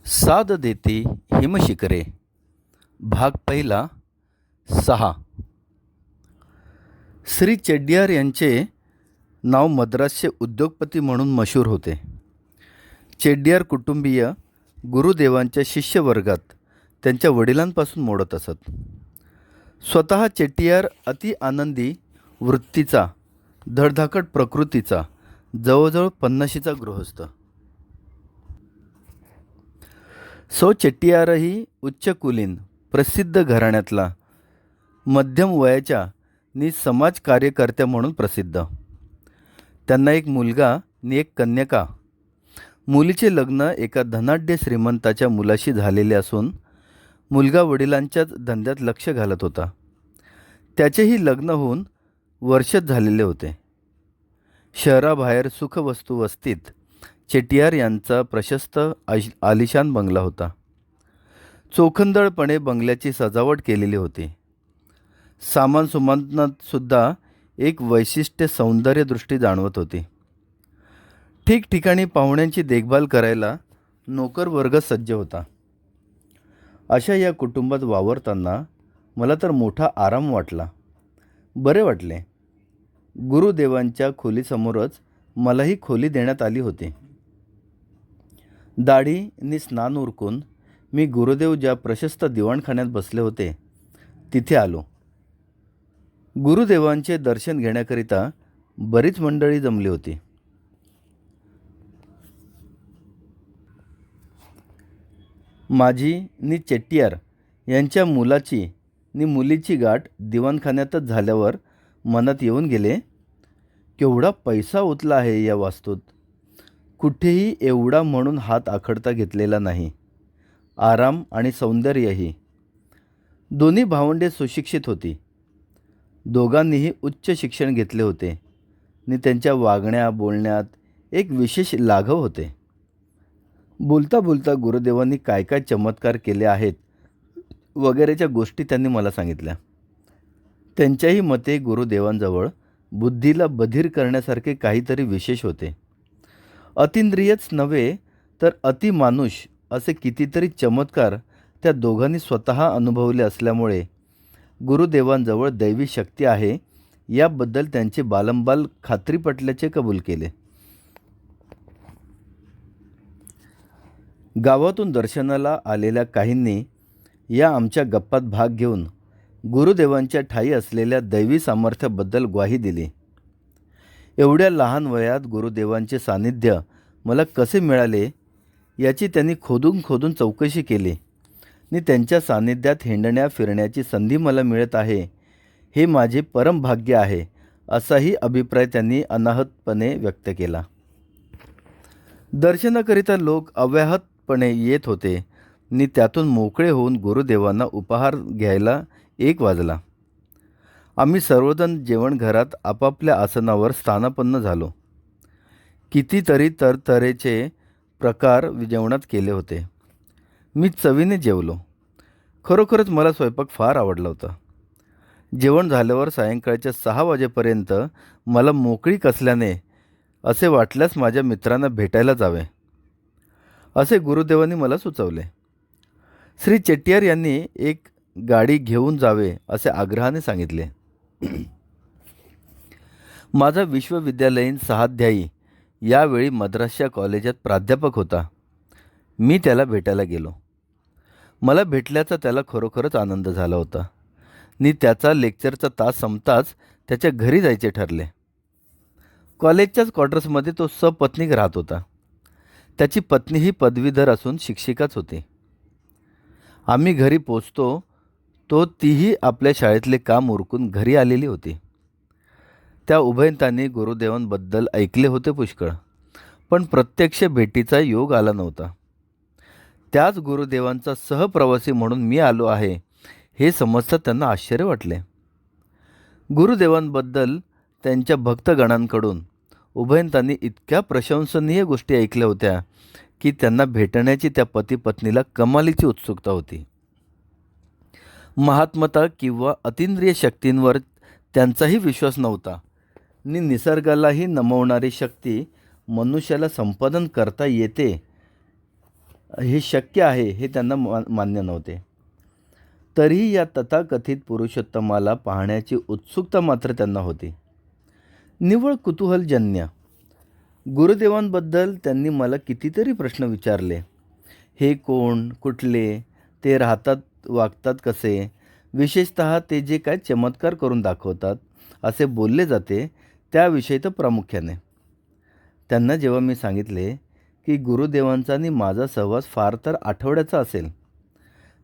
साद देती हिमशिखरे. भाग पहिला 6. श्री चेड्डियार यांचे नाव मद्रासचे उद्योगपती म्हणून मशहूर होते. चेड्डियार कुटुंबीय गुरुदेवांच्या शिष्यवर्गात त्यांच्या वडिलांपासून मोडत असत. स्वतः चेट्टियार अति आनंदी वृत्तीचा, धडधाकट प्रकृतीचा, जवळजवळ 50शीचा गृहस्थ. सौ चेट्टियारही उच्चकुलीन प्रसिद्ध घराण्यातला, मध्यम वयाच्या समाज कार्यकर्त्या म्हणून प्रसिद्ध. त्यांना एक मुलगा आणि एक कन्यका. मुलीचे लग्न एका धनाढ्य श्रीमंताच्या मुलाशी झालेले असून मुलगा वडिलांच्याच धंद्यात लक्ष घालत होता. त्याचेही लग्न होऊन वर्षच झालेले होते. शहराबाहेर सुखवस्तू वस्तीत चेट्टियार यांचा प्रशस्त आलिशान बंगला होता. चोखंदळपणे बंगल्याची सजावट केलेली होती. सामान सुमानात सुद्धा एक वैशिष्ट्य सौंदर्यदृष्टी जाणवत होती. ठिकठिकाणी पाहुण्यांची देखभाल करायला नोकर वर्ग सज्ज होता. अशा या कुटुंबात वावरताना मला तर मोठा आराम वाटला, बरे वाटले. गुरुदेवांच्या खोलीसमोरच मलाही खोली देण्यात आली होती. दाढी आणि स्नान उरकून मी गुरुदेव ज्या प्रशस्त दिवाणखान्यात बसले होते तिथे आलो. गुरुदेवांचे दर्शन घेण्याकरिता बरीच मंडळी जमली होती. माझी नि चेट्टियार यांच्या मुलाची नि मुलीची गाठ दिवाणखान्यातच झाल्यावर मनात येऊन गेले, केवढा पैसा ओतला आहे या वास्तूत. कुठेही एवढा म्हणून हात आखडता घेतलेला नाही. आराम आणि सौंदर्यही. दोन्ही भावंडे सुशिक्षित होती. दोघांनीही उच्च शिक्षण घेतले होते आणि त्यांच्या वागण्या बोलण्यात एक विशेष लाघव होते. बोलता बोलता गुरुदेवांनी काय काय चमत्कार केले आहेत वगैरेच्या गोष्टी त्यांनी मला सांगितल्या. त्यांच्याही मते गुरुदेवांजवळ बुद्धीला बधीर करण्यासारखे काहीतरी विशेष होते. अतिंद्रियच नव्हे तर अतिमानुष असे कितीतरी चमत्कार त्या दोघांनी स्वतः अनुभवले असल्यामुळे गुरुदेवांजवळ दैवी शक्ती आहे याबद्दल त्यांचे बालंबाल खात्री पटल्याचे कबूल केले. गावातून दर्शनाला आलेल्या काहींनी या आमच्या गप्पात भाग घेऊन गुरुदेवांच्या ठायी असलेल्या दैवी सामर्थ्याबद्दल ग्वाही दिली. एवढ्या लहान वयात गुरुदेवांचे सानिध्य मला कसे मिळाले याची त्यांनी खोदून खोदून चौकशी केली आणि त्यांच्या सानिध्यात हिंडण्या फिरण्याची संधी मला मिळत आहे हे माझे परम भाग्य आहे असाही अभिप्राय त्यांनी अनाहतपणे व्यक्त केला. दर्शनाकरिता लोक अव्याहतपणे येत होते आणि त्यातून मोकळे होऊन गुरुदेवांना उपहार घ्यायला 1 वाजला. आम्ही सर्वजण जेवणघरात आपापल्या आसनावर स्थानापन्न झालो. कितीतरी तरतरेचे प्रकार जेवणात केले होते. मी चवीने जेवलो. खरोखरच मला स्वयंपाक फार आवडला होता. जेवण झाल्यावर सायंकाळच्या 6 वाजेपर्यंत मला मोकळीक असल्याने असे वाटल्यास माझ्या मित्रांना भेटायला जावे असे गुरुदेवांनी मला सुचवले. श्री चेट्टियार यांनी एक गाडी घेऊन जावे असे आग्रहाने सांगितले. माझा विश्वविद्यालयीन सहाध्यायी यावेळी मद्रासच्या कॉलेजात प्राध्यापक होता. मी त्याला भेटायला गेलो. मला भेटल्याचा त्याला खरोखरच आनंद झाला होता आणि त्याचा लेक्चरचा तास संपताच त्याच्या घरी जायचे ठरले. कॉलेजच्याच क्वार्टर्समध्ये तो सपत्नीक राहत होता. त्याची पत्नीही पदवीधर असून शिक्षिकाच होती. आम्ही घरी पोचतो तो तीही आपल्या शाळेतले काम उरकून घरी आलेली होती. त्या उभयतांनी गुरुदेवांबद्दल ऐकले होते पुष्कळ, पण प्रत्यक्ष भेटीचा योग आला नव्हता. त्याच गुरुदेवांचा सहप्रवासी म्हणून मी आलो आहे हे समजता त्यांना आश्चर्य वाटले. गुरुदेवांबद्दल त्यांच्या भक्तगणांकडून उभयतांनी इतक्या प्रशंसनीय गोष्टी ऐकल्या होत्या की त्यांना भेटण्याची त्या पतीपत्नीला कमालीची उत्सुकता होती. महात्मता किंवा अतिंद्रिय शक्तींवर त्यांचाही विश्वास नव्हता आणि निसर्गालाही नमवणारी शक्ती मनुष्याला संपादन करता येते हे शक्य आहे हे त्यांना मान्य नव्हते. तरीही या तथाकथित पुरुषोत्तमाला पाहण्याची उत्सुकता मात्र त्यांना होती. निव्वळ कुतूहलजन्य. गुरुदेवांबद्दल त्यांनी मला कितीतरी प्रश्न विचारले. हे कोण, कुठले, ते राहतात वागतात कसे, विशेषतः ते जे काय चमत्कार करून दाखवतात असे बोलले जाते त्याविषयी तर प्रामुख्याने. त्यांना जेव्हा मी सांगितले की गुरुदेवांचा आणि माझा सहवास फार तर आठवड्याचा असेल,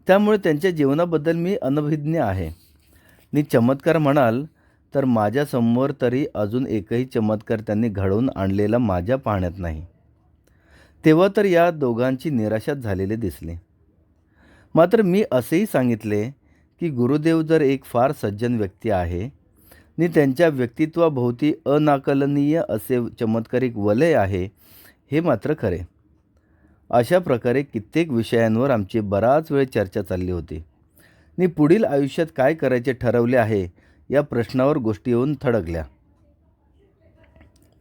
त्यामुळे त्यांच्या जीवनाबद्दल मी अनभिज्ञ आहे. आणि चमत्कार म्हणाल तर माझ्यासमोर तरी अजून एकही चमत्कार त्यांनी घडवून आणलेला माझ्या पाहण्यात नाही. तेव्हा तर या दोघांची निराशाच झालेली दिसली. मात्र मी असेही सांगितले की गुरुदेव जर एक फार सज्जन व्यक्ती आहे आणि त्यांच्या व्यक्तित्वाभोवती अनाकलनीय असे चमत्कारिक वलय आहे हे मात्र खरे. अशा प्रकारे कित्येक विषयांवर आमची बराच वेळ चर्चा चालली होती आणि पुढील आयुष्यात काय करायचे ठरवले आहे या प्रश्नावर गोष्टी येऊन थडकल्या.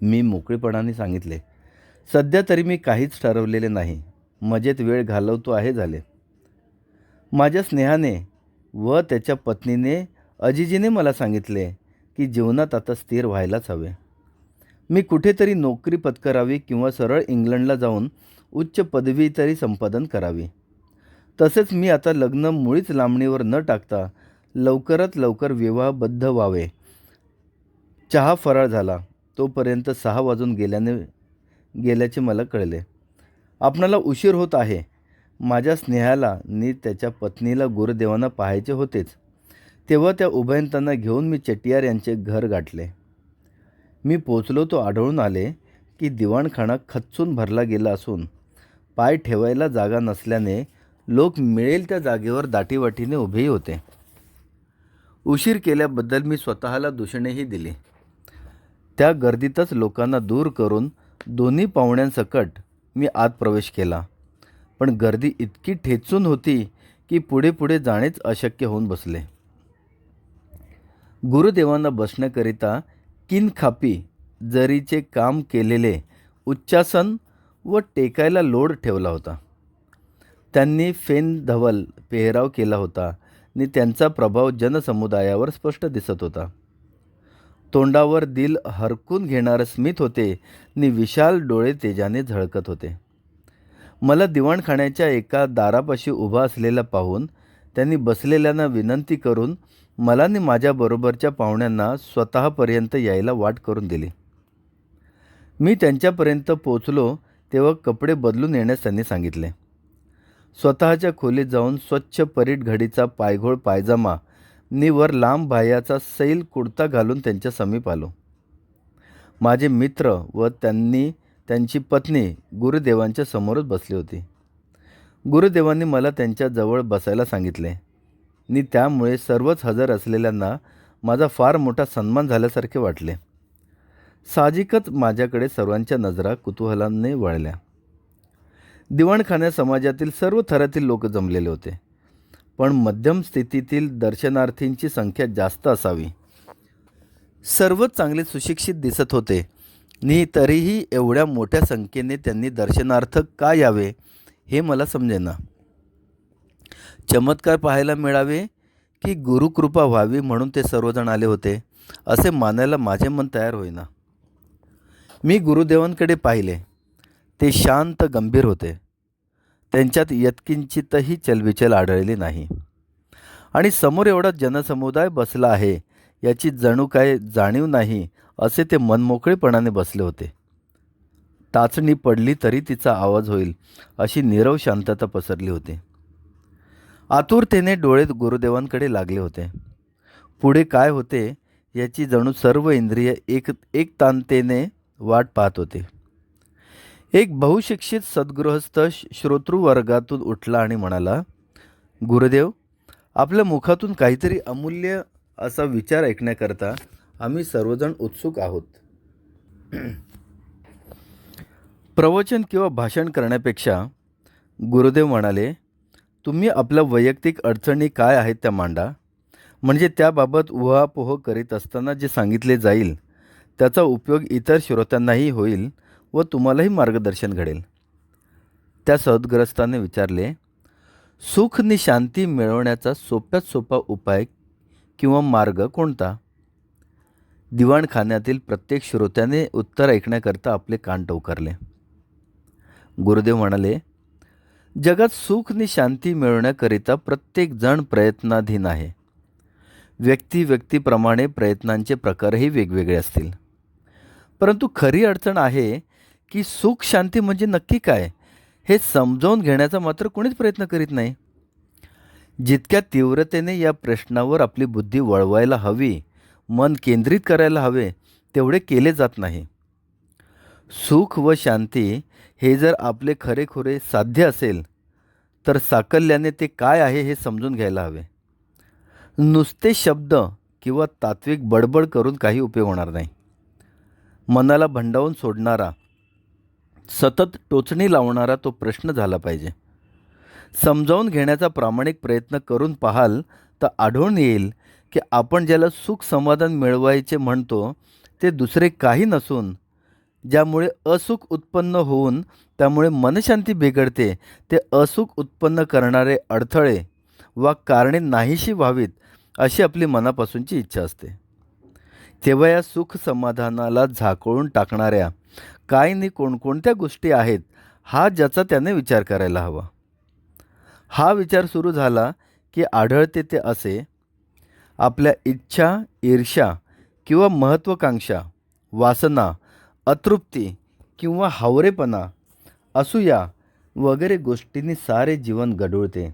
मी मोकळेपणाने सांगितले, सध्या तरी मी काहीच ठरवलेले नाही, मजेत वेळ घालवतो आहे झाले. माझ्या स्नेहाने व त्याच्या पत्नीने अजिजीने मला सांगितले की जीवनात आता स्थिर व्हायलाच हवे. मी कुठेतरी नोकरी पत्करावी किंवा सरळ इंग्लंडला जाऊन उच्च पदवी तरी संपादन करावी. तसेच मी आता लग्न मुळीच लांबणीवर न टाकता लवकरात लवकर विवाहबद्ध व्हावे. चहा फराळ झाला तोपर्यंत 6 वाजून गेल्याचे मला कळले. आपणाला उशीर होत आहे. माझ्या स्नेहाला नी त्याच्या पत्नीला गुरुदेवांना पाहायचे होतेच. तेव्हा त्या उभयंतांना घेऊन मी चेट्टियार यांचे घर गाठले. मी पोचलो तो आढळून आले की दिवाणखाना खच्चून भरला गेला असून पाय ठेवायला जागा नसल्याने लोक मिळेल त्या जागेवर दाटीवाटीने उभेही होते. उशीर केल्याबद्दल मी स्वतःला दूषणेही दिली. त्या गर्दीतच लोकांना दूर करून दोन्ही पाहुण्यांसकट मी आत प्रवेश केला. पण गर्दी इतकी ठेचून होती की पुढे पुढे जाणेच अशक्य होऊन बसले. गुरुदेवांना बसण्याकरिता किनखापी जरीचे काम केलेले उच्चासन व टेकायला लोड ठेवला होता. त्यांनी फेनधवल पेहराव केला होता आणि त्यांचा प्रभाव जनसमुदायावर स्पष्ट दिसत होता. तोंडावर दिल हरकून घेणारे स्मित होते आणि विशाल डोळे तेजाने झळकत होते. मला दिवाणखान्याच्या एका दारापाशी उभा असलेला पाहून त्यांनी बसलेल्यांना विनंती करून मला आणि माझ्याबरोबरच्या पाहुण्यांना स्वतःपर्यंत यायला वाट करून दिली. मी त्यांच्यापर्यंत पोचलो तेव्हा कपडे बदलून येण्यास त्यांनी सांगितले. स्वतःच्या खोलीत जाऊन स्वच्छ परीट घडीचा पायघोळ पायजामा नि वर लांब बाह्याचा सैल कुर्ता घालून त्यांच्या समीप आलो. माझे मित्र व त्यांची पत्नी गुरुदेवांच्या समोरच बसली होती. गुरुदेवांनी मला त्यांच्या जवळ बसायला सांगितले आणि त्यामुळे सर्वच हजर असलेल्यांना माझा फार मोठा सन्मान झाल्यासारखे वाटले. साहजिकच माझ्याकडे सर्वांच्या नजरा कुतूहलाने वळल्या. दिवाणखान्या समाजातील सर्व थरातील लोक जमलेले होते, पण मध्यम स्थितीतील दर्शनार्थींची संख्या जास्त असावी. सर्वच चांगले सुशिक्षित दिसत होते आणि तरीही एवढ्या मोठ्या संख्येने त्यांनी दर्शनार्थ का यावे हे मला समजेना. चमत्कार पाहायला मिळावे की गुरुकृपा व्हावी म्हणून ते सर्वजण आले होते असे मानायला माझे मन तयार होईना. मी गुरुदेवांकडे पाहिले. ते शांत गंभीर होते. त्यांच्यात यत्किंचितही चलबिचल आढळली नाही आणि समोर एवढा जनसमुदाय बसला आहे याची जणू काय जाणीव नाही असे ते मनमोकळेपणाने बसले होते. टाचणी पडली तरी तिचा आवाज होईल अशी नीरव शांतता पसरली होती. आतुरतेने डोळे गुरुदेवांकडे लागले होते. पुढे काय होते याची जणू सर्व इंद्रिय एकतानतेने वाट पाहत होते. एक बहुशिक्षित सद्गृहस्थ श्रोतृवर्गातून उठला आणि म्हणाला, गुरुदेव, आपल्या मुखातून काहीतरी अमूल्य असा विचार ऐकण्याकरता आम्ही सर्वजण उत्सुक आहोत. प्रवचन किंवा भाषण करण्यापेक्षा गुरुदेव म्हणाले, तुम्ही आपल्या वैयक्तिक अडचणी काय आहेत त्या मांडा. म्हणजे त्याबाबत उहापोह करीत असताना जे सांगितले जाईल त्याचा उपयोग इतर श्रोत्यांनाही होईल व तुम्हालाही मार्गदर्शन घडेल. त्या सद्ग्रस्ताने विचारले, सुख नि शांती मिळवण्याचा सोप्यात सोपा उपाय किंवा मार्ग कोणता? दिवाणखान्यातील प्रत्येक श्रोत्याने उत्तर ऐकण्याकरता आपले कान टवकारले. गुरुदेव म्हणाले, जगात सुख नि शांती मिळवण्याकरिता प्रत्येक जण प्रयत्नाधीन आहे. व्यक्तीप्रमाणे प्रयत्नांचे प्रकारही वेगवेगळे असतील. परंतु खरी अडचण आहे की सुख शांती म्हणजे नक्की काय हे समजावून घेण्याचा मात्र कोणीच प्रयत्न करीत नाही. जितक्या तीव्रतेने या प्रश्नावर आपली बुद्धी वळवायला हवी, मन केंद्रित करायला हवे, तेवढे केले जात नाही. सुख व शांती हे जर आपले खरेखुरे साध्य असेल तर साकल्याने ते काय आहे हे समजून घ्यायला हवे. नुसते शब्द किंवा तात्विक बडबड करून काही उपयोग होणार नाही. मनाला भंडावून सोडणारा, सतत टोचणी लावणारा तो प्रश्न झाला पाहिजे. समजावून घेण्याचा प्रामाणिक प्रयत्न करून पाहाल तर आढळून येईल की आपण ज्याला सुख समाधान मिळवायचे म्हणतो ते दुसरे काही नसून ज्यामुळे असुख उत्पन्न होऊन त्यामुळे मनशांती बिघडते ते असुख उत्पन्न करणारे अडथळे वा कारणे नाहीशी व्हावीत अशी आपली मनापासूनची इच्छा असते. तेव्हा या सुख समाधानाला झाकोळून टाकणाऱ्या काय नि कोणकोणत्या गोष्टी आहेत हा ज्याचा त्याने विचार करायला हवा. हा विचार सुरू झाला की आढळते ते असे: आपल्या इच्छा, ईर्ष्या किंवा महत्त्वाकांक्षा, वासना, अतृप्ती किंवा हावरेपणा, असूया वगैरे गोष्टींनी सारे जीवन गढूळते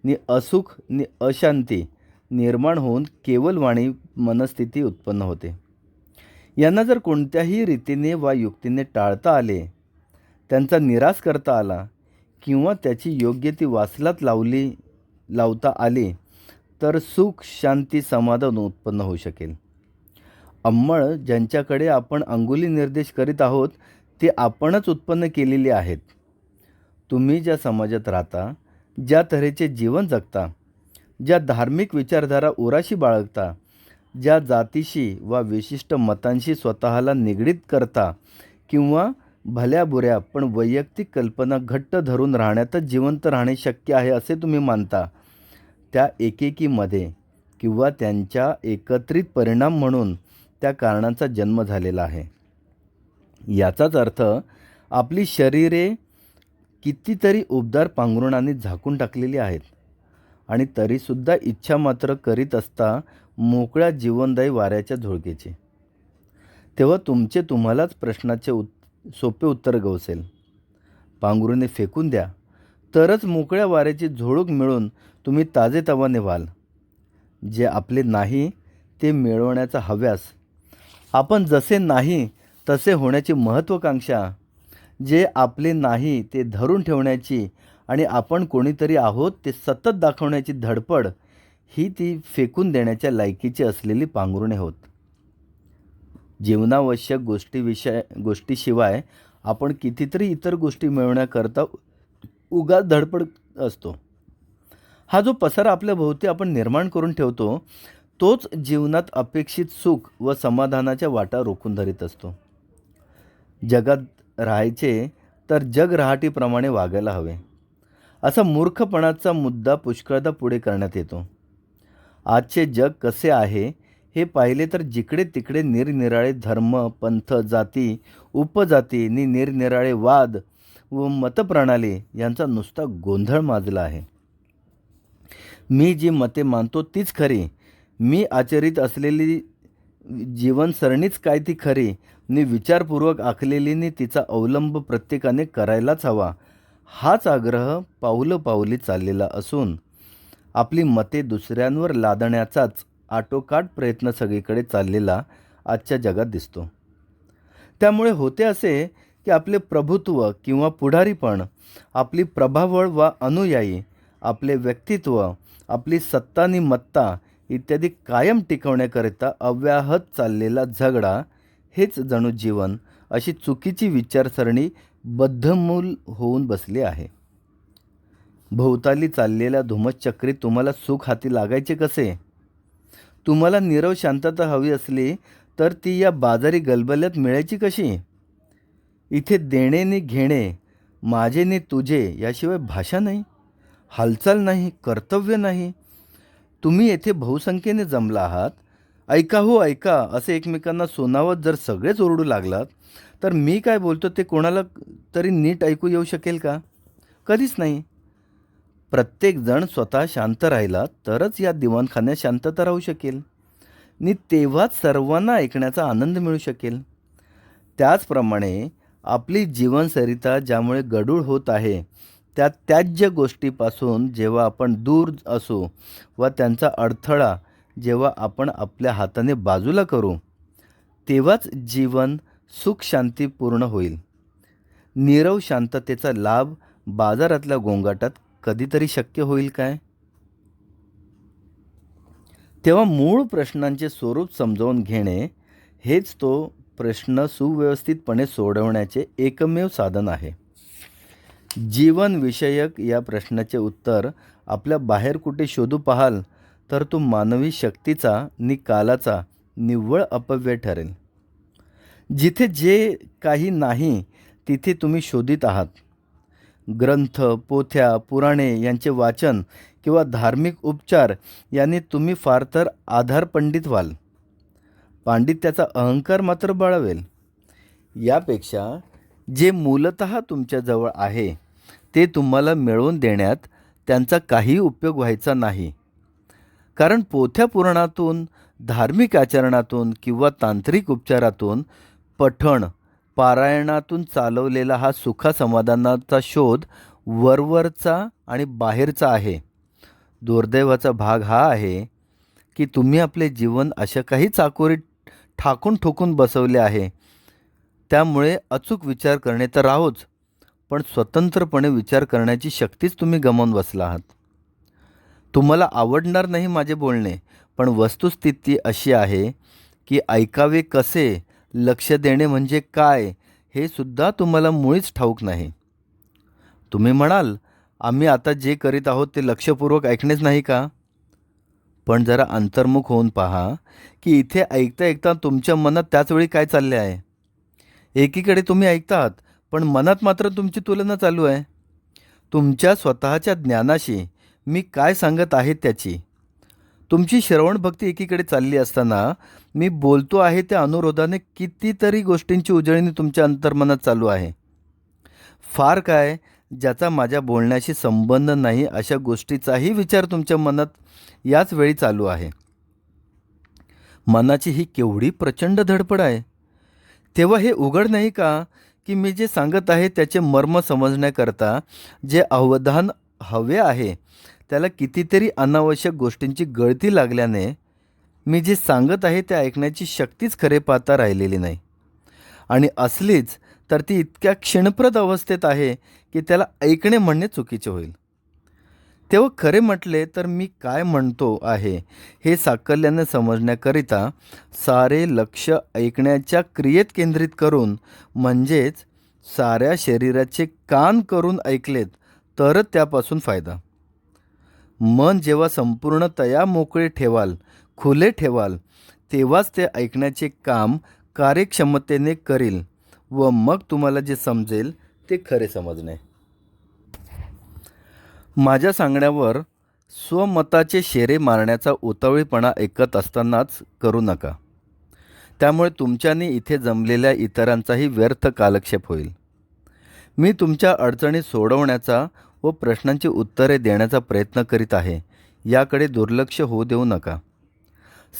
नि असुख नि अशांती निर्माण होऊन केवलवाणी मनस्थिती उत्पन्न होते. यांना जर कोणत्याही रीतीने वा युक्तीने टाळता आले, त्यांचा निराश करता आला किंवा त्याची योग्य ती वासलात लावता आली तर सुख, शांती, समाधान उत्पन्न होऊ शकेल. अंमळ ज्यांच्याकडे आपण अंगुली निर्देश करीत आहोत ते आपणच उत्पन्न केलेली आहेत. तुम्ही ज्या समाजात राहता, ज्या तऱ्हेचे जीवन जगता, ज्या धार्मिक विचारधारा उराशी बाळगता, ज्या जातीशी वा विशिष्ट मतांशी स्वतःला निगडीत करता किंवा भल्या बुऱ्या पण वैयक्तिक कल्पना घट्ट धरून राहण्यातच जिवंत राहणे शक्य आहे असे तुम्ही मानता, त्या एकेकीमध्ये किंवा त्यांच्या एकत्रित परिणाम म्हणून त्या कारणांचा जन्म झालेला आहे. याचाच अर्थ आपली शरीरे कितीतरी उबदार पांघरुणाने झाकून टाकलेली आहेत आणि तरीसुद्धा इच्छा मात्र करीत असता मोकळ्या जीवनदायी वाऱ्याच्या झुळकेची. तेव्हा तुम्हालाच प्रश्नाचे सोपे उत्तर गवसेल. पांघरुणे फेकून द्या, तरच मोकळ्या वाऱ्याची झुळूक मिळून तुम्ही ताजेतवाने व्हाल. जे आपले नाही ते मिळवण्याचा हव्यास, आपण जसे नाही तसे होण्याची महत्त्वाकांक्षा, जे आपले नाही ते धरून ठेवण्याची आणि आपण कोणीतरी आहोत ते सतत दाखवण्याची धडपड, ही ती फेकून देण्याच्या लायकीची असलेली पांघरुणे होत. जीवनावश्यक गोष्टीशिवाय आपण कितीतरी इतर गोष्टी मिळवण्याकरता उगाच धडपड असतो. हा जो पसारा आपल्या भोवती आपण निर्माण करून ठेवतो तोच जीवनात अपेक्षित सुख व समाधानाच्या वाटा रोखून धरीत असतो. जगात राहायचे तर जग रहाटीप्रमाणे वागायला हवे, असा मूर्खपणाचा मुद्दा पुष्कळदा पुढे करण्यात येतो. आजचे जग कसे आहे हे पाहिले तर जिकडे तिकडे निरनिराळे धर्म, पंथ, जाती, उपजाती नि निरनिराळे वाद व मतप्रणाली यांचा नुसता गोंधळ माजला आहे. मी जी मते मानतो तीच खरी, मी आचरित असलेली जीवनसरणीच काय ती खरी नि विचारपूर्वक आखलेली नि तिचा अवलंब प्रत्येकाने करायलाच हवा, हाच आग्रह पाऊलपाऊली चाललेला असून आपली मते दुसऱ्यांवर लादण्याचाच आटोकाट प्रयत्न सगळीकडे चाललेला आजच्या जगात दिसतो. त्यामुळे होते असे की आपले प्रभुत्व किंवा पुढारीपण, आपली प्रभावळ वा अनुयायी, आपले व्यक्तित्व, आपली सत्ता नि मत्ता इत्यादी कायम टिकवण्याकरिता अव्याहत चाललेला झगडा हेच जणू जीवन अशी चुकीची विचारसरणी बद्धमूल होऊन बसली आहे. भोवताली चाललेल्या धुमश्चक्रीत तुम्हाला सुख हाती लागायचे कसे? तुम्हाला नीरव शांतता हवी असली तर ती या बाजारी गलबल्यात मिळायची कशी? इथे देणे नि घेणे माझे नि तुझे याशिवाय भाषा नाही, हालचाल नाही, कर्तव्य नाही. तुम्ही येथे बहुसंख्येने जमला आहात. ऐका हो ऐका असे एकमेकांना सुनावत जर सगळेच ओरडू लागलात तर मी काय बोलतो ते कोणाला तरी नीट ऐकू येऊ शकेल का? कधीच नाही. प्रत्येकजण स्वतः शांत राहिला तरच या दिवाणखान्यात शांतता राहू शकेल आणि तेव्हाच सर्वांना ऐकण्याचा आनंद मिळू शकेल. त्याचप्रमाणे आपली जीवनसरिता ज्यामुळे गढूळ होत आहे त्या त्याज्य गोष्टीपासून जेव्हा आपण दूर असू व त्यांचा अडथळा जेव्हा आपण आपल्या हाताने बाजूला करू तेव्हाच जीवन सुख शांतीपूर्ण होईल. नीरव शांततेचा लाभ बाजारातल्या गोंगाटात कधीतरी शक्य होईल काय? तेव्हा मूळ प्रश्नांचे स्वरूप समजावून घेणे हेच तो प्रश्न सुव्यवस्थितपणे सोडवण्याचे एकमेव साधन आहे. जीवनविषयक या प्रश्नाचे उत्तर आपल्या बाहेर कुठे शोधू पाहाल तर तो मानवी शक्तीचा नि कालाचा निव्वळ अपव्यय ठरेल. जिथे जे काही नाही तिथे तुम्ही शोधित आहात. ग्रंथ, पोथ्या, पुराणे यांचे वाचन किंवा धार्मिक उपचार यांनी तुम्ही फार तर आधारपंडित व्हाल. पांडित्याचा अहंकार मात्र बाळगेल. यापेक्षा जे मूलतः तुमच्याजवळ आहे ते तुम्हाला मिळवून देण्यात त्यांचा काही उपयोग व्हायचा नाही. कारण पोथ्या पुराणातून, धार्मिक आचरणातून किंवा तांत्रिक उपचारातून, पठण पारायणातून चालवलेला हा सुखासमाधानाचा शोध वरवरचा आणि बाहेरचा आहे. दुर्दैवाचा भाग हा आहे की तुम्ही आपले जीवन अशा काही चाकोरीत ठाकून ठोकून बसवले आहे. त्यामुळे अचूक विचार करणे तर राहोच, पण स्वतंत्रपणे विचार करण्याची शक्तीच तुम्ही गमावून बसला आहात. तुम्हाला आवडणार नाही माझे बोलणे, पण वस्तुस्थिती अशी आहे की ऐकावे कसे, लक्ष देणे म्हणजे काय हे सुद्धा तुम्हाला मुळीच ठाऊक नाही. तुम्ही म्हणाल, आम्ही आता जे करीत आहोत ते लक्षपूर्वक ऐकणेच नाही का? पण जरा अंतर्मुख होऊन पहा की इथे ऐकता ऐकता तुमच्या मनात त्याचवेळी काय चालले आहे. एकीकडे तुम्ही ऐकता आहात पण मनात मात्र तुमची तुलना चालू आहे. तुमच्या स्वतःच्या ज्ञानाशी, मी काय सांगत आहे त्याची. तुमची श्रवणभक्ती एकीकडे चालली असताना मी बोलतो आहे त्या अनुरोधाने कितीतरी गोष्टींची उजळणी तुमच्या अंतर्मनात चालू आहे. फार काय, ज्याचा माझ्या बोलण्याशी संबंध नाही अशा गोष्टीचाही विचार तुमच्या मनात याच वेळी चालू आहे. मनाची ही केवढी प्रचंड धडपड आहे. तेव्हा हे उघड नाही का की मी जे सांगत आहे त्याचे मर्म समजण्याकरता जे अवधान हवे आहे त्याला कितीतरी अनावश्यक गोष्टींची गळती लागल्याने मी जे सांगत आहे ते ऐकण्याची शक्तीच खरे पाहता राहिलेली नाही. आणि असलीच तर ती इतक्या क्षणप्रद अवस्थेत आहे की त्याला ऐकणे म्हणणे चुकीचे होईल. तेव्हा खरे म्हटले तर मी काय म्हणतो आहे हे साकल्याने समजण्याकरिता सारे लक्ष ऐकण्याच्या क्रियेत केंद्रित करून, म्हणजेच साऱ्या शरीराचे कान करून ऐकलेत तरच त्यापासून फायदा. मन जेव्हा संपूर्णतया मोकळे ठेवाल, खुले ठेवाल, तेव्हाच ते ऐकण्याचे काम कार्यक्षमतेने करील व मग तुम्हाला जे समजेल ते खरे समजणे. माझ्या सांगण्यावर स्वमताचे शेरे मारण्याचा उतावळीपणा ऐकत असतानाच करू नका. त्यामुळे तुमच्यानी इथे जमलेल्या इतरांचाही व्यर्थ कालक्षेप होईल. मी तुमच्या अडचणी सोडवण्याचा व प्रश्नांची उत्तरे देण्याचा प्रयत्न करीत आहे, याकडे दुर्लक्ष होऊ देऊ नका.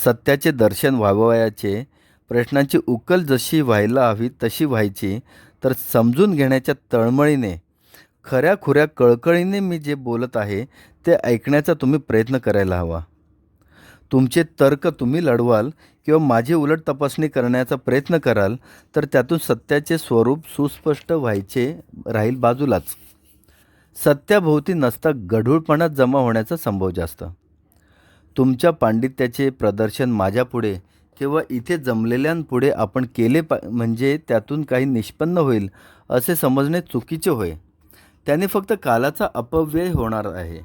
सत्याचे दर्शन व्हावयाचे, प्रश्नांची उकल जशी व्हायला हवी तशी व्हायची, तर समजून घेण्याच्या तळमळीने, खऱ्याखुऱ्या कळकळीने मी जे बोलत आहे ते ऐकण्याचा तुम्ही प्रयत्न करायला हवा. तुमचे तर्क तुम्ही लढवाल किंवा माझी उलट तपासणी करण्याचा प्रयत्न कराल तर त्यातून सत्याचे स्वरूप सुस्पष्ट व्हायचे राहील बाजूलाच. सत्याभोवती नसता गढूळपणात जमा होण्याचा संभव जास्त. तुमच्या पांडित्याचे प्रदर्शन माझ्यापुढे किंवा इथे जमलेल्यांपुढे आपण केले म्हणजे त्यातून काही निष्पन्न होईल असे समजणे चुकीचे होय. त्याने फक्त कालाचा अपव्यय होणार आहे.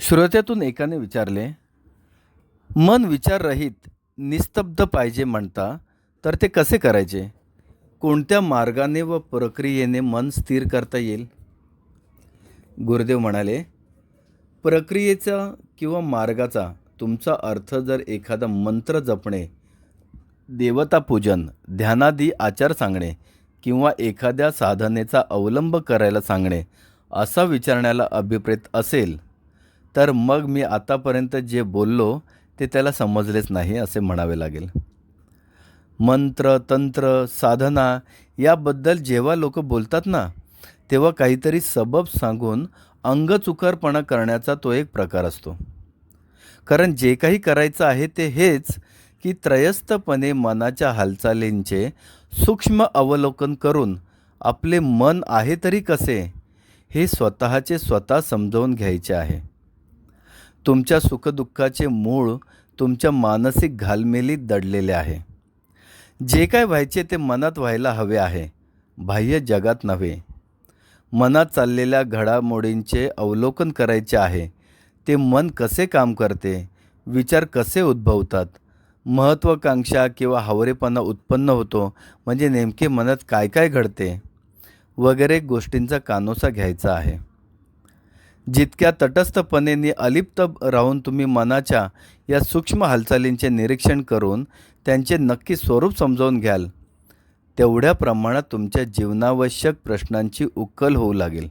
श्रोत्यातून एकाने विचारले, मन विचाररहित निस्तब्ध पाहिजे म्हणता तर ते कसे करायचे? कोणत्या मार्गाने व प्रक्रियेने मन स्थिर करता येईल? गुरुदेव म्हणाले, प्रक्रियेचा किंवा मार्गाचा तुमचा अर्थ जर एखादा मंत्र जपणे, देवता पूजन, ध्यानादी आचार सांगणे किंवा एखाद्या साधनेचा अवलंब करायला सांगणे असा विचारण्याला अभिप्रेत असेल, तर मग मी आतापर्यंत जे बोललो ते त्याला समजलेच नाही असे म्हणावे लागेल. मंत्र, तंत्र, साधना याबद्दल जेव्हा लोक बोलतात ना, तेव्हा काहीतरी सबब सांगून अंगचुकारपणा करण्याचा तो एक प्रकार असतो. कारण जे काही करायचं आहे ते हेच की त्रयस्थपणे मनाच्या हालचालींचे सूक्ष्म अवलोकन करून आपले मन आहे तरी कसे हे स्वतःचे स्वतः समजावून घ्यायचे आहे. तुमच्या सुखदुःखाचे मूळ तुमच्या मानसिक घालमेलीत दडलेले आहे. जे काय व्हायचे ते मनात व्हायला हवे आहे, बाह्य जगात नव्हे. मनात चाललेल्या घडामोडींचे अवलोकन करायचे आहे. ते मन कसे काम करते, विचार कसे उद्भवतात, महत्त्वाकांक्षा किंवा हावरेपणा उत्पन्न होतो म्हणजे नेमके मनात काय काय घडते वगैरे गोष्टींचा कानोसा घ्यायचा आहे. जितक्या तटस्थपणे अलिप्त राहून तुम्ही मनाच्या या सूक्ष्म हालचालींचे निरीक्षण करून त्यांचे नक्की स्वरूप समजावून घ्याल, तेवढ्या प्रमाणात तुमच्या जीवनावश्यक प्रश्नांची उकल होऊ लागेल.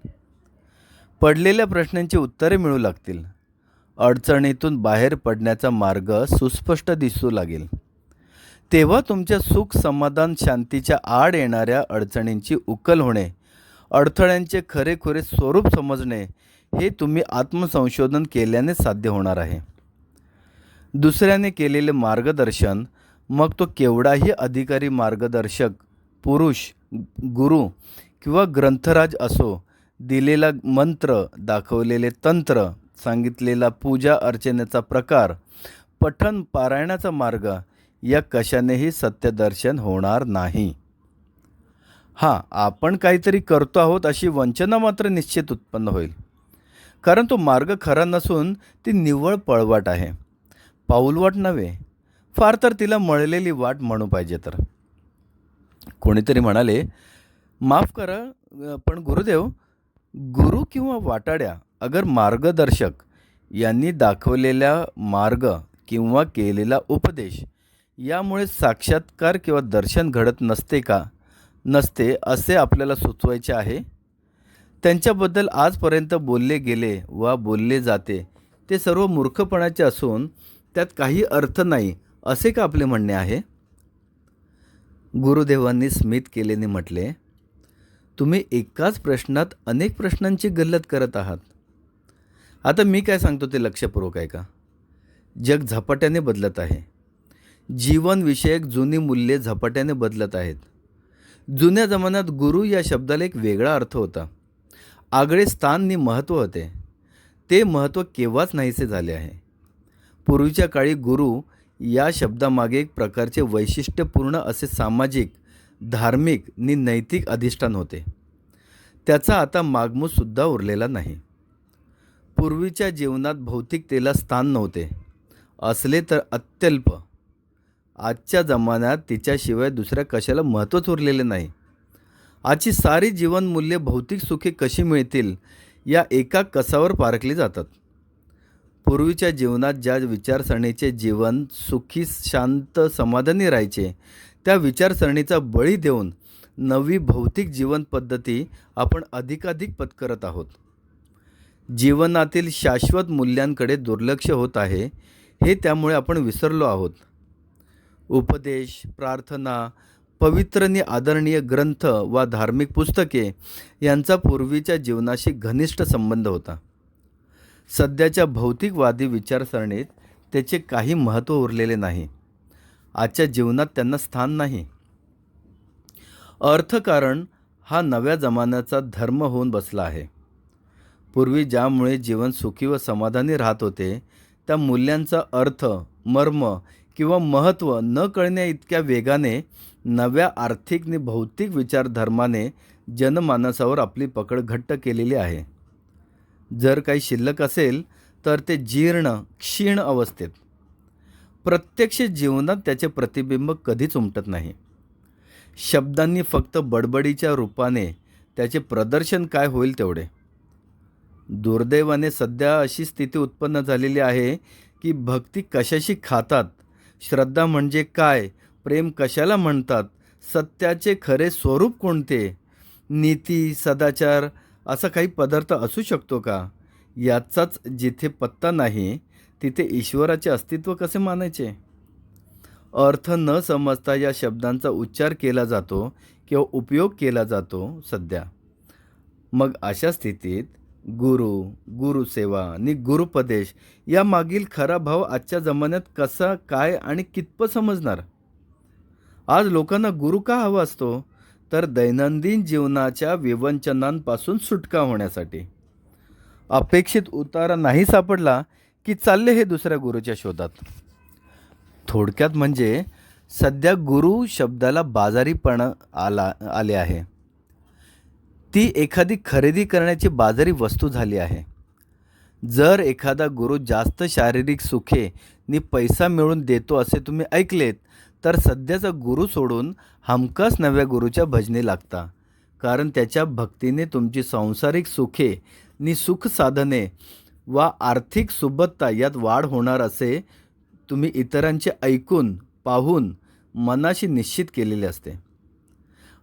पडलेल्या प्रश्नांची उत्तरे मिळू लागतील. अडचणीतून बाहेर पडण्याचा मार्ग सुस्पष्ट दिसू लागेल. तेव्हा तुमच्या सुख, समाधान, शांतीच्या आड येणाऱ्या अडचणींची उकल होणे, अडथळ्यांचे खरेखुरे स्वरूप समजणे हे तुम्ही आत्मसंशोधन केल्याने साध्य होणार आहे. दुसऱ्याने केलेले मार्गदर्शन, मग तो केवढाही अधिकारी मार्गदर्शक, पुरुष, गुरु किंवा ग्रंथराज असो, दिलेला मंत्र, दाखवलेले तंत्र, सांगितलेला पूजा अर्चनेचा प्रकार, पठण पारायणाचा मार्ग या कशानेही सत्यदर्शन होणार नाही. हां, आपण काहीतरी करतो आहोत अशी वंचना मात्र निश्चित उत्पन्न होईल. कारण तो मार्ग खरा नसून ती निव्वळ पळवाट आहे, पाऊलवाट नव्हे. फार तर तिला मळलेली वाट म्हणू पाहिजे तर. कोणीतरी म्हणाले, माफ करा पण गुरुदेव, गुरु किंवा वाटाड्या अगर मार्गदर्शक यांनी दाखवलेला मार्ग किंवा केलेला उपदेश यामुळे साक्षात्कार किंवा दर्शन घडत नसते असे आपल्याला सुचवायचे आहे. त्यांच्याबद्दल आजपर्यंत बोलले गेले वा बोलले जाते ते सर्व मूर्खपणाचे असून त्यात काही अर्थ नाही असे का आपले म्हणणे आहे? गुरुदेवांनी स्मित केल्याने म्हटले, तुम्ही एकाच प्रश्नात अनेक प्रश्नांची गल्लत करत आहात. आता मी काय सांगतो ते लक्षपूर्वक आहे का? जग झपाट्याने बदलत आहे. जीवनविषयक जुनी मूल्ये झपाट्याने बदलत आहेत. जुन्या जमान्यात गुरु या शब्दाला एक वेगळा अर्थ होता. आगळे स्थान नि महत्त्व होते. ते महत्त्व केव्हाच नाहीसे झाले आहे. पूर्वीच्या काळी गुरु या शब्दामागे एक प्रकारचे वैशिष्ट्यपूर्ण असे सामाजिक, धार्मिक नि नैतिक अधिष्ठान होते. त्याचा आता मागमूससुद्धा उरलेला नाही. पूर्वीच्या जीवनात भौतिकतेला स्थान नव्हते, असले तर अत्यल्प. आजच्या जमान्यात तिच्याशिवाय दुसऱ्या कशाला महत्त्वच उरलेले नाही. आजची सारी जीवनमूल्ये भौतिक सुखे कशी मिळतील या एका कसावर पारखली जातात. पूर्वीच्या जीवनात ज्या विचारसरणीचे जीवन सुखी, शांत, समाधानी राहायचे, त्या विचारसरणीचा बळी देऊन नवी भौतिक जीवन पद्धती आपण अधिकाधिक पत्करत आहोत. जीवनातील शाश्वत मूल्यांकडे दुर्लक्ष होत आहे हे त्यामुळे आपण विसरलो आहोत. उपदेश, प्रार्थना, पवित्र आणि आदरणीय ग्रंथ वा धार्मिक पुस्तके यांचा पूर्वीच्या जीवनाशी घनिष्ठ संबंध होता. सध्याच्या भौतिकवादी विचारसरणीत त्याचे काही महत्त्व उरलेले नाही. आजच्या जीवनात त्यांना स्थान नाही. अर्थकारण हा नव्या जमान्याचा धर्म होऊन बसला आहे. पूर्वी ज्यामुळे जीवन सुखी व समाधानी राहत होते, त्या मूल्यांचा अर्थ, मर्म किंवा महत्त्व न कळण्या इतक्या वेगाने नव्या आर्थिक आणि भौतिक विचारधर्माने जनमानसावर आपली पकड घट्ट केलेली आहे. जर काही शिल्लक असेल तर ते जीर्ण, क्षीण अवस्थेत. प्रत्यक्ष जीवनात त्याचे प्रतिबिंब कधीच उमटत नाही. शब्दांनी फक्त बडबडीच्या रूपाने त्याचे प्रदर्शन काय होईल तेवढे. दुर्दैवाने सध्या अशी स्थिती उत्पन्न झालेली आहे की भक्ती कशाशी खातात, श्रद्धा म्हणजे काय, प्रेम कशाला म्हणतात, सत्याचे खरे स्वरूप कोणते, नीती सदाचार असा काही पदार्थ असू शकतो का, याचाच जिथे पत्ता नाही तिथे ईश्वराचे अस्तित्व कसे मानायचे. अर्थ न समजता या शब्दांचा उच्चार केला जातो किंवा उपयोग केला जातो सध्या. मग अशा स्थितीत गुरु, गुरुसेवा आणि गुरुपदेश या मागील खरा भाव आजच्या जमान्यात कसा काय आणि कितपत समजणार. आज लोकांना गुरु का हवा असतो, तर दैनंदिन जीवनाच्या विवंचनांपासून सुटका होण्यासाठी. अपेक्षित उतारा नाही सापडला की चालले हे दुसऱ्या गुरुच्या शोधात. थोडक्यात म्हणजे सध्या गुरु शब्दाला बाजारीपणा आले आहे. ती एखादी खरेदी करण्याची बाजारी वस्तू झाली आहे. जर एखादा गुरु जास्त शारीरिक सुखे नि पैसा मिळवून देतो असे तुम्ही ऐकलेत, तर सध्याचा गुरु सोडून हमखास नव्या गुरुच्या भजनी लागता. कारण त्याच्या भक्तीने तुमची सांसारिक सुखे नि सुख साधने वा आर्थिक सुबत्ता यात वाढ होणार असे तुम्ही इतरांचे ऐकून पाहून मनाशी निश्चित केलेले असते.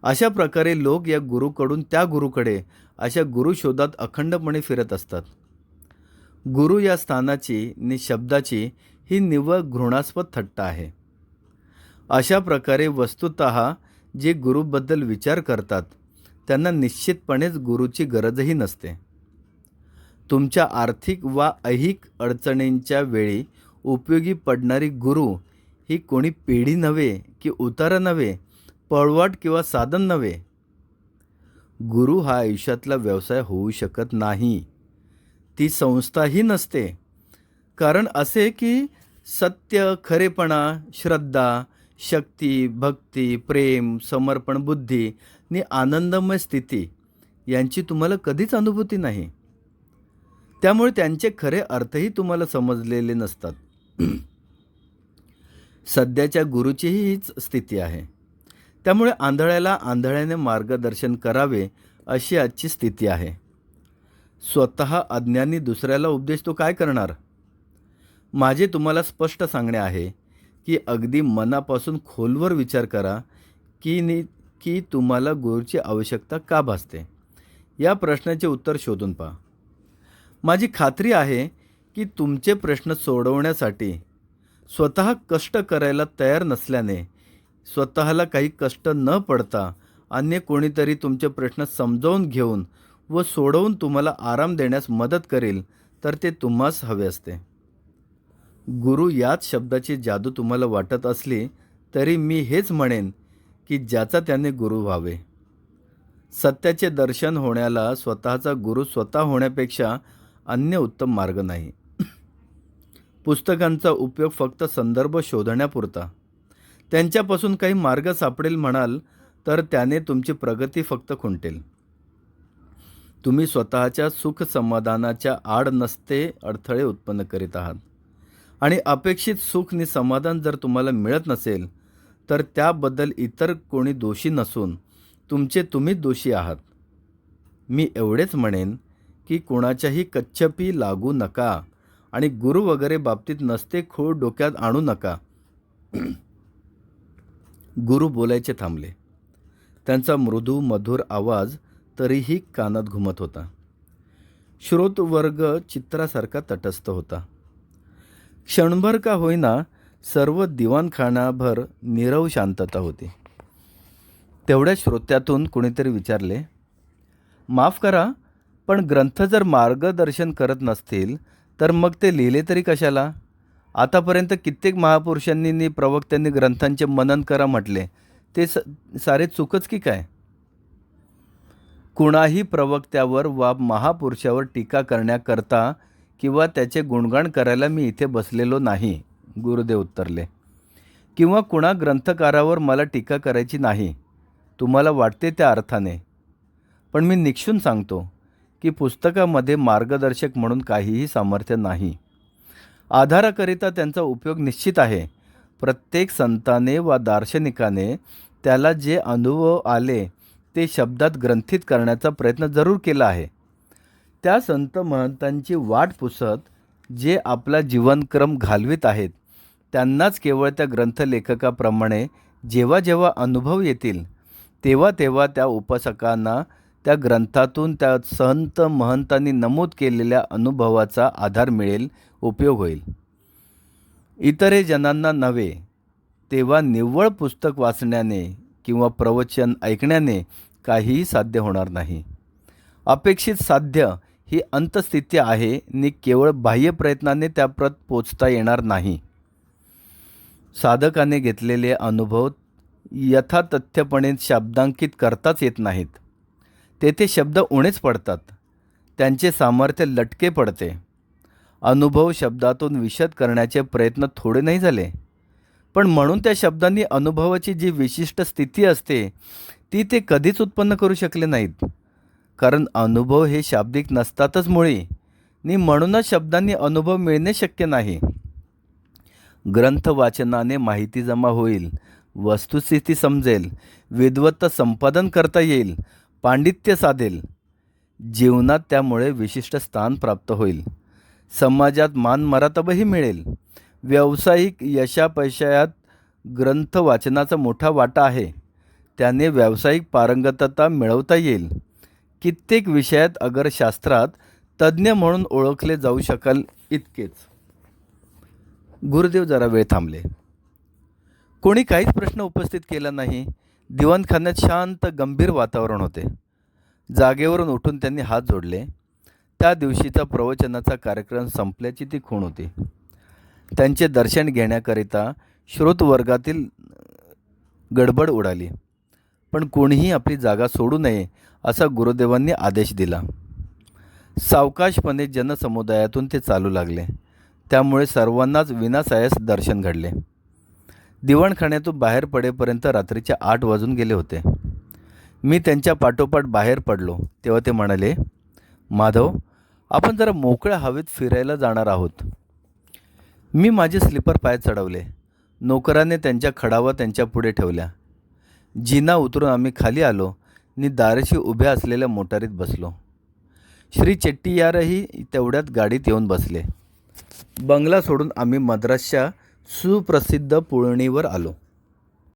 अशा प्रकारे लोक या गुरुकडून त्या गुरुकडे अशा गुरु शोधात अखंडपणे फिरत असतात. गुरु या स्थानाची नि शब्दाची ही निव्वळ घृणास्पद थट्टा आहे. अशा प्रकारे वस्तुतः जे गुरुबद्दल विचार करतात त्यांना निश्चितपणेच गुरुची गरजही नसते. तुमच्या आर्थिक वा ऐहिक अडचणींच्या वेळी उपयोगी पडणारी गुरु ही कोणी पेढी नव्हे की उतारा नव्हे, पळवाट किंवा साधन नव्हे. गुरु हा आयुष्यातला व्यवसाय होऊ शकत नाही, ती संस्थाही नसते. कारण असे की सत्य, खरेपणा, श्रद्धा, शक्ती, भक्ती, प्रेम, समर्पण बुद्धी आणि आनंदमय स्थिती यांची तुम्हाला कधीच अनुभूती नाही. त्यामुळे त्यांचे खरे अर्थही तुम्हाला समजलेले नसतात. सध्याच्या गुरुचीही हीच स्थिती आहे. त्यामुळे आंधळ्याला आंधळ्याने मार्गदर्शन करावे अशी आजची स्थिती आहे. स्वतः अज्ञानी दुसऱ्याला उपदेश तो काय करणार. माझे तुम्हाला स्पष्ट सांगणे आहे की अगदी मनापासून खोलवर विचार करा की तुम्हाला गुरुची आवश्यकता का भासते. या प्रश्नाचे उत्तर शोधून पहा. माझी खात्री आहे की तुमचे प्रश्न सोडवण्यासाठी स्वतः कष्ट करायला तयार नसल्याने, स्वतःला काही कष्ट न पडता अन्य कोणीतरी तुमचे प्रश्न समजावून घेऊन व सोडवून तुम्हाला आराम देण्यास मदत करेल तर ते तुम्हास हवे असते. गुरु याच शब्दाची जादू तुम्हाला वाटत असली तरी मी हेच म्हणेन की ज्याचा त्याने गुरु व्हावे. सत्याचे दर्शन होण्याला स्वतःचा गुरु स्वतः होण्यापेक्षा अन्य उत्तम मार्ग नाही. पुस्तकांचा उपयोग फक्त संदर्भ शोधण्यापुरता. त्यांच्यापासून काही मार्ग सापडेल म्हणाल तर त्याने तुमची प्रगती फक्त खुंटेल. तुम्ही स्वतःच्या सुख समाधानाच्या आड नसते अडथळे उत्पन्न करीत आहात. आणि अपेक्षित सुख नि समाधान जर तुम्हाला मिळत नसेल तर त्याबद्दल इतर कोणी दोषी नसून तुम्हीच दोषी आहात. मी एवढेच म्हणेन की कोणाच्याही कच्छपी लागू नका आणि गुरु वगैरे बाबतीत नसते खूळ डोक्यात आणू नका. गुरु बोलायचे थांबले. त्यांचा मृदू मधुर आवाज तरीही कानात घुमत होता. श्रोतवर्ग चित्रासारखा तटस्थ होता. क्षणभर का होईना सर्व दिवाणखानाभर नीरव शांतता होती. तेवढ्या श्रोत्यातून कोणीतरी विचारले, माफ करा, पण ग्रंथ जर मार्गदर्शन करत नसतील तर मग ते लिहिले तरी कशाला. आतापर्यंत कित्येक महापुरुषांनी नि प्रवक्त्यांनी ग्रंथांचे मनन करा म्हटले, ते सारे चुकच की काय. कुणाही प्रवक्त्यावर वा महापुरुषावर टीका करण्याकरता किंवा त्याचे गुणगान करायला मी इथे बसलेलो नाही, गुरुदेव उत्तरले. किंवा कुणा ग्रंथकारावर मला टीका करायची नाही, तुम्हाला वाटते त्या अर्थाने. पण मी निक्षून सांगतो की पुस्तकामध्ये मार्गदर्शक म्हणून काहीही सामर्थ्य नाही. आधाराकरिता त्यांचा उपयोग निश्चित आहे. प्रत्येक संताने वा दार्शनिकाने त्याला जे अनुभव आले ते शब्दात ग्रंथित करण्याचा प्रयत्न जरूर केला आहे. त्या संत महंतांची वाट पुसत जे आपला जीवनक्रम घालवित आहेत त्यांनाच केवळ त्या ग्रंथलेखकाप्रमाणे जेव्हा जेव्हा अनुभव येतील तेव्हा तेव्हा त्या उपासकांना त्या ग्रंथातून त्या संत महंतांनी नमूद केलेल्या अनुभवाचा आधार मिळेल, उपयोग होईल. इतरे जनांना नव्हे, तेव्हा निव्वळ पुस्तक वाचण्याने किंवा प्रवचन ऐकण्याने काहीही साध्य होणार नाही. अपेक्षित साध्य ही अंतस्थिती आहे आणि केवळ बाह्य प्रयत्नाने त्याप्रत पोचता येणार नाही. साधकाने घेतलेले अनुभव यथातथ्यपणे शब्दांकित करताच येत नाहीत. तेथे शब्द उणेच पडतात. त्यांचे सामर्थ्य लटके पडते. अनुभव शब्दातून विशद करण्याचे प्रयत्न थोडे नाही झाले, पण म्हणून त्या शब्दांनी अनुभवाची जी विशिष्ट स्थिती असते ती ते कधीच उत्पन्न करू शकले नाहीत. कारण अनुभव हे शाब्दिक नसतातच मुळी, आणि म्हणूनच शब्दांनी अनुभव मिळणे शक्य नाही. ग्रंथ वाचनाने माहिती जमा होईल, वस्तुस्थिती समजेल, विद्वत्ता संपादन करता येईल, पांडित्य साधेल. जीवनात त्यामुळे विशिष्ट स्थान प्राप्त होईल. समाजात मानमरातबही मिळेल. व्यावसायिक यशापयशात ग्रंथ वाचनाचा मोठा वाटा आहे. त्याने व्यावसायिक पारंगतता मिळवता येईल. कित्येक विषयात अगर शास्त्रात तज्ज्ञ म्हणून ओळखले जाऊ शकाल इतकेच. गुरुदेव जरा वेळ थांबले. कोणी काहीच प्रश्न उपस्थित केला नाही. दिवाणखान्यात शांत गंभीर वातावरण होते. जागेवरून उठून त्यांनी हात जोडले. त्या दिवशीचा प्रवचनाचा कार्यक्रम संपल्याची ती खूण होती. त्यांचे दर्शन घेण्याकरिता श्रोतवर्गातील गडबड उडाली, पण कोणीही आपली जागा सोडू नये असा गुरुदेवांनी आदेश दिला. सावकाशपणे जनसमुदायातून ते चालू लागले. त्यामुळे सर्वांनाच विनासायास दर्शन घडले. दिवाणखान्यातून बाहेर पडेपर्यंत रात्रीचे 8 वाजून गेले होते. मी त्यांच्या पाठोपाठ बाहेर पडलो तेव्हा ते म्हणाले, माधव, आपण जरा मोकळ्या हवेत फिरायला जाणार आहोत. मी माझे स्लीपर पायात चढवले. नोकराने त्यांच्या खडावा त्यांच्या पुढे ठेवल्या. जिना उतरून आम्ही खाली आलो आणि दाराशी उभ्या असलेल्या मोटारीत बसलो. श्री चेट्टीयारही तेवढ्यात गाडीत येऊन बसले. बंगला सोडून आम्ही मद्रासच्या सुप्रसिद्ध पुळणीवर आलो.